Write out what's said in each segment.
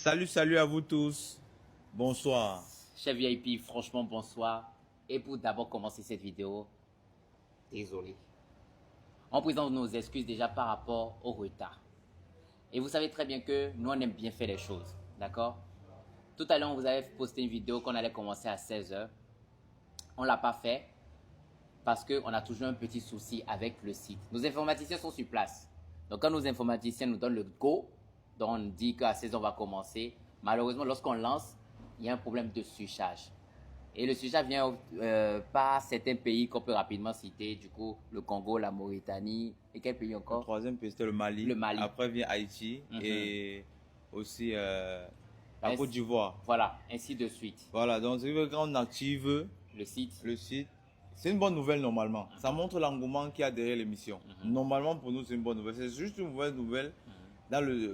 Salut à vous tous. Bonsoir. Chef VIP, franchement, bonsoir. Et pour d'abord commencer cette vidéo, désolé. On présente nos excuses déjà par rapport au retard. Et vous savez très bien que nous, on aime bien faire les choses. D'accord? Tout à l'heure, on vous avait posté une vidéo qu'on allait commencer à 16 h. On ne l'a pas fait parce qu'on a toujours un petit souci avec le site. Nos informaticiens sont sur place. Donc, quand nos informaticiens nous donnent le go, donc on dit qu'à 16 h, on va commencer. Malheureusement, lorsqu'on lance, il y a un problème de surcharge. Et le surcharge vient par certains pays qu'on peut rapidement citer. Du coup, le Congo, la Mauritanie. Et quel pays encore? Le troisième pays, c'était le Mali. Le Mali. Après vient Haïti et aussi la Côte d'Ivoire. Voilà, ainsi de suite. Voilà, donc quand on active le site, c'est une bonne nouvelle normalement. Ça montre l'engouement qu'il y a derrière l'émission. Normalement, pour nous, c'est une bonne nouvelle. C'est juste une mauvaise nouvelle.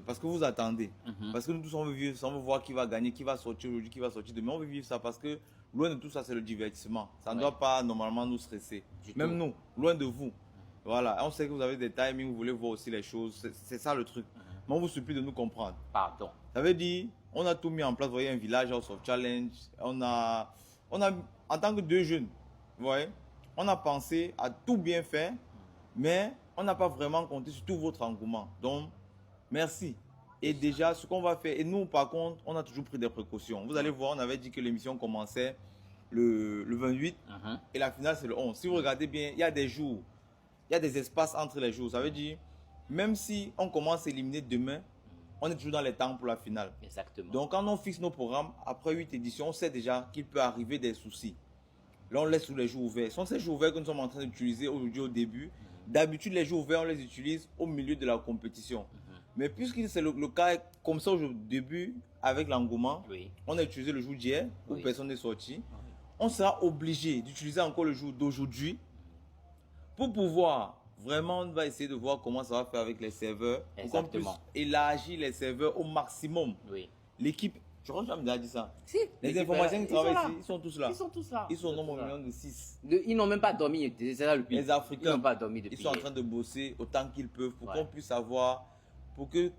Parce que vous attendez. Parce que nous tous, on veut vivre ça, on veut voir qui va gagner, qui va sortir aujourd'hui, qui va sortir demain. On veut vivre ça parce que loin de tout ça, c'est le divertissement. Ça ne doit pas normalement nous stresser. Même nous, loin de vous. Voilà, on sait que vous avez des timings, vous voulez voir aussi les choses. C'est ça le truc. Mais on vous supplie de nous comprendre. Pardon. Ça veut dire, on a tout mis en place. Vous voyez, un village House of Challenge. On a, en tant que deux jeunes, vous voyez, on a pensé à tout bien faire, mais on n'a pas vraiment compté sur tout votre engouement. Donc, merci. Et déjà, ce qu'on va faire, et nous par contre, on a toujours pris des précautions. Vous allez voir, on avait dit que l'émission commençait le 28 et la finale c'est le 11. Si vous regardez bien, il y a des jours, il y a des espaces entre les jours. Ça veut dire, même si on commence à éliminer demain, on est toujours dans les temps pour la finale. Exactement. Donc quand on fixe nos programmes, après 8 éditions, on sait déjà qu'il peut arriver des soucis. Là, on laisse tous les jours ouverts. Ce sont ces jours ouverts que nous sommes en train d'utiliser aujourd'hui au début. D'habitude, les jours ouverts, on les utilise au milieu de la compétition. Mais puisque c'est le cas comme ça au début, avec l'engouement, on a utilisé le jour d'hier où personne n'est sorti. On sera obligé d'utiliser encore le jour d'aujourd'hui pour pouvoir, vraiment, on va essayer de voir comment ça va faire avec les serveurs. Pour qu'on puisse élargir les serveurs au maximum. L'équipe, je crois que tu m'as dit ça. Si, les informations qui travaillent ici, ils sont tous là. Ils sont tous là. Ils sont au nombre minimum de 6. Ils n'ont même pas dormi. C'est ça le pire. Les Africains, ils n'ont pas dormi depuis. Ils sont en train de bosser autant qu'ils peuvent pour qu'on puisse avoir, pour que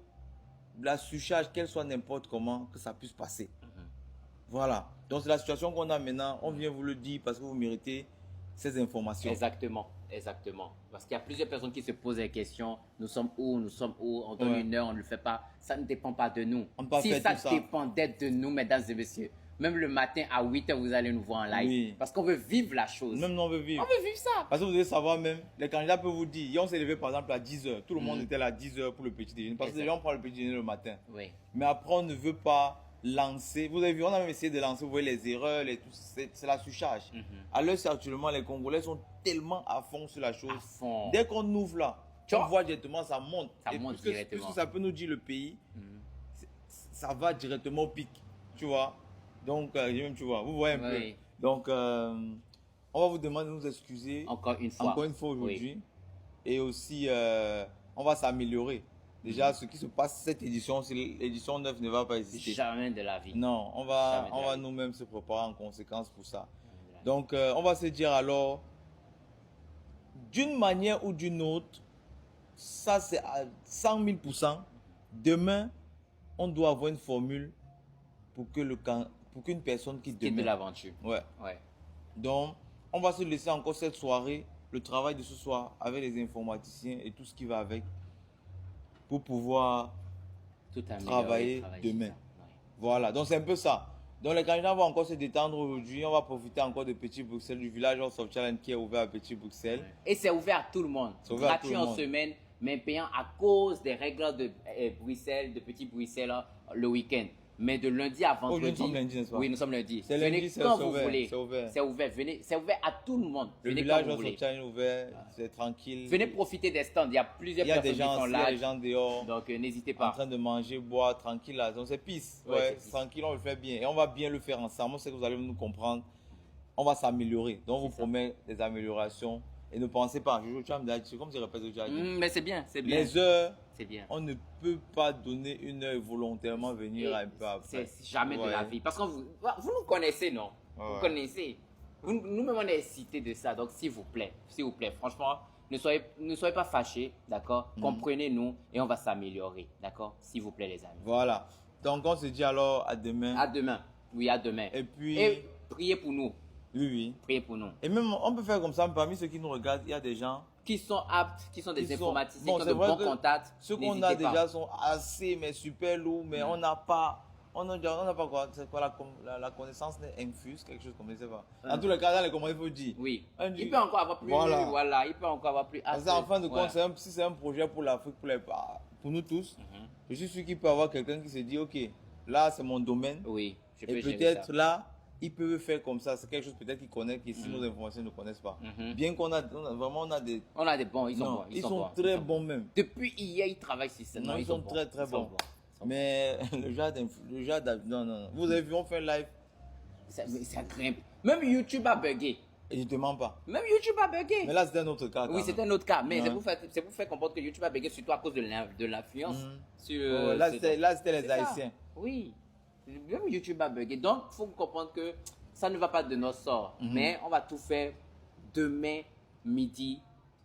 la surcharge, qu'elle soit n'importe comment, que ça puisse passer. Voilà. Donc c'est la situation qu'on a maintenant. On vient vous le dire parce que vous méritez ces informations. Exactement. Exactement. Parce qu'il y a plusieurs personnes qui se posent des questions. Nous sommes où? Nous sommes où? On donne une heure, on ne le fait pas. Ça ne dépend pas de nous. Si ça dépendait de nous, mesdames et messieurs, même le matin à 8 h, vous allez nous voir en live. Parce qu'on veut vivre la chose. Même nous, on veut vivre. On veut vivre ça. Parce que vous devez savoir même, les candidats peuvent vous dire, hier on s'est levé par exemple à 10 h. Tout le monde était là à 10 h pour le petit déjeuner. Parce que déjà on prend le petit déjeuner le matin. Mais après on ne veut pas lancer. Vous avez vu, on a même essayé de lancer, vous voyez les erreurs, c'est la surcharge. À l'heure actuellement, les Congolais sont tellement à fond sur la chose. Dès qu'on ouvre là, on voit directement, ça monte. Ça monte directement. Puisque ça peut nous dire le pays, ça va directement au pic. Tu vois. Donc, tu vois, vous voyez un peu. Donc, on va vous demander de nous excuser. Encore une fois aujourd'hui. Et aussi, on va s'améliorer. Déjà, ce qui se passe cette édition, l'édition 9 ne va pas exister. Jamais de la vie. Non, on va nous-mêmes se préparer en conséquence pour ça. Donc, on va se dire alors, d'une manière ou d'une autre, ça c'est à 100 000 %. Demain, on doit avoir une formule pour qu'une personne quitte de l'aventure. Donc, on va se laisser encore cette soirée, le travail de ce soir avec les informaticiens et tout ce qui va avec, pour pouvoir travailler demain. Voilà, donc c'est un peu ça. Donc les candidats vont encore se détendre aujourd'hui. On va profiter encore de Petit Bruxelles, du village House of Challenge qui est ouvert à Petit Bruxelles. Et c'est ouvert à tout le monde. C'est gratuit en semaine, mais payant à cause des règles de Bruxelles, de Petit Bruxelles, le week-end. Mais de lundi à vendredi. Nous sommes lundi, n'est-ce pas? Oui, nous sommes lundi. C'est lundi, quand vous voulez. C'est ouvert. C'est ouvert. Venez, c'est ouvert à tout le monde. Le village House of Challenge est ouvert, c'est tranquille. Venez profiter des stands. Il y a plusieurs personnes qui sont là. Il y a des gens dehors. Donc n'hésitez pas. En train de manger, boire, tranquille là. Donc c'est peace. Tranquille, on le fait bien. Et on va bien le faire ensemble. On sait que vous allez nous comprendre. On va s'améliorer. Donc on vous promet des améliorations. Et ne pensez pas, c'est comme je répète aujourd'hui. Mais c'est bien, c'est bien. Les heures, c'est bien. On ne peut pas donner une heure volontairement venir un peu après. C'est jamais de la vie. Parce que vous nous connaissez, non? Vous connaissez. Nous-mêmes, on est cités de ça. Donc, s'il vous plaît, franchement, ne soyez pas fâchés, d'accord? Comprenez-nous et on va s'améliorer, d'accord? S'il vous plaît, les amis. Voilà. Donc, on se dit alors à demain. À demain. Oui, à demain. Et puis. Et priez pour nous. Oui, oui. Priez pour nous. Et même, on peut faire comme ça, parmi ceux qui nous regardent, il y a des gens Qui sont aptes, qui sont des informaticiens, bon, qui ont c'est de vrai bons que contacts. ceux qu'on n'hésitez a pas. déjà sont assez, mais super lourds, mais on n'a pas. On n'a pas quoi, c'est quoi la connaissance infuse, quelque chose comme ça, je sais pas. En tous les cas, dans les commentaires, il faut dire. Oui. On dit- Il peut encore avoir plus. Voilà. Voilà. Il peut encore avoir plus. Parce qu'en fin de Ouais. compte, si c'est un projet pour l'Afrique, pour nous tous, je suis sûr qu'il peut y avoir quelqu'un qui se dit, ok, là c'est mon domaine, Oui. Je peux et gérer peut-être ça. là, ils peuvent faire comme ça. C'est quelque chose peut-être qu'ils connaissent, que si nos informations ne connaissent pas. Bien qu'on vraiment on a des. On a des bons. Ils sont Non, bons. ils sont bons, très sont bons même. Depuis hier, ils travaillent sur ça. Non, ils sont très très Ils sont bons. Mais non, non. Vous avez vu, on fait un live Ça grimpe. Même YouTube a bugué. et je te mens pas. Même YouTube a bugué. Mais là, c'était un autre cas. quand Oui, même. c'était un autre cas. Mais Ouais. c'est pour faire comprendre que YouTube a bugué surtout à cause de l'influence. Sur, Ouais, là, c'était les c'est ça. Haïtiens. Oui. Même YouTube a bugué. Donc, il faut comprendre que ça ne va pas de notre sort. Mais on va tout faire demain midi.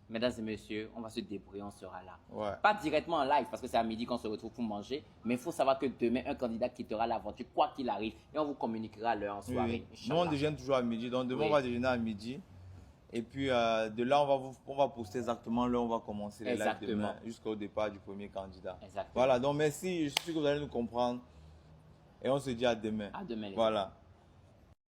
Mesdames et messieurs, on va se débrouiller, on sera là. Ouais. Pas directement en live parce que c'est à midi qu'on se retrouve pour manger. Mais il faut savoir que demain, un candidat quittera l'aventure, quoi qu'il arrive. Et on vous communiquera l'heure en Oui, soirée. oui. Nous, on déjeune toujours à midi. Donc, demain, Oui. on va déjeuner à midi. Et puis, de là, on va poster exactement là, on va commencer les lives Exactement. demain jusqu'au départ du premier candidat. Exactement. Voilà, donc merci. Je suis sûr que vous allez nous comprendre. Et on se dit à demain. À demain, les Voilà.